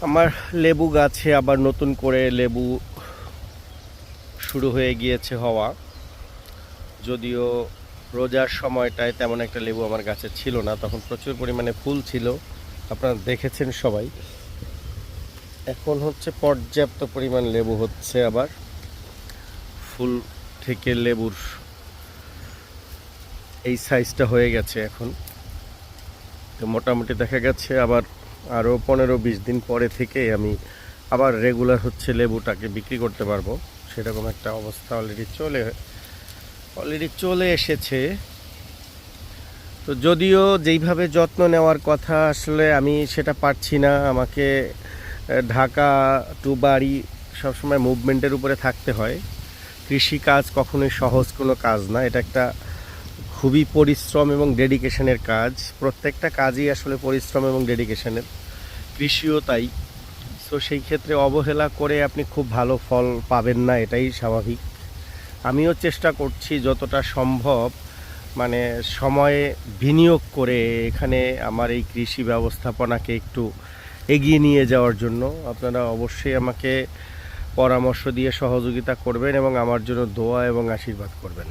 আমার লেবু গাছে আবার নতুন করে লেবু শুরু হয়ে গিয়েছে হওয়া। যদিও রোজার সময়টায় তেমন একটা লেবু আমার গাছে ছিল না, তখন প্রচুর পরিমাণে ফুল ছিল, আপনারা দেখেছেন সবাই। এখন হচ্ছে পর্যাপ্ত পরিমাণ লেবু হচ্ছে, আবার ফুল থেকে লেবুর এই সাইজটা হয়ে গেছে এখন। তো মোটামুটি দেখা গেছে আবার আরও 15-20 দিন পরে থেকে আমি আবার রেগুলার হচ্ছে লেবুটাকে বিক্রি করতে পারবো, সেরকম একটা অবস্থা অলরেডি চলে এসেছে। তো যদিও যেইভাবে যত্ন নেওয়ার কথা আসলে আমি সেটা পারছি না। আমাকে ঢাকা টু বাড়ি সবসময় মুভমেন্টের উপরে থাকতে হয়। কৃষি কাজ কখনোই সহজ কোনো কাজ না, এটা একটা খুবই পরিশ্রম এবং ডেডিকেশনের কাজ। প্রত্যেকটা কাজই আসলে পরিশ্রম এবং ডেডিকেশনের, কৃষিও তাই। সো সেই ক্ষেত্রে অবহেলা করে আপনি খুব ভালো ফল পাবেন না, এটাই স্বাভাবিক। আমিও চেষ্টা করছি যতটা সম্ভব মানে সময়ে বিনিয়োগ করে এখানে আমার এই কৃষি ব্যবস্থাপনাকে একটু এগিয়ে নিয়ে যাওয়ার জন্য। আপনারা অবশ্যই আমাকে পরামর্শ দিয়ে সহযোগিতা করবেন এবং আমার জন্য দোয়া এবং আশীর্বাদ করবেন।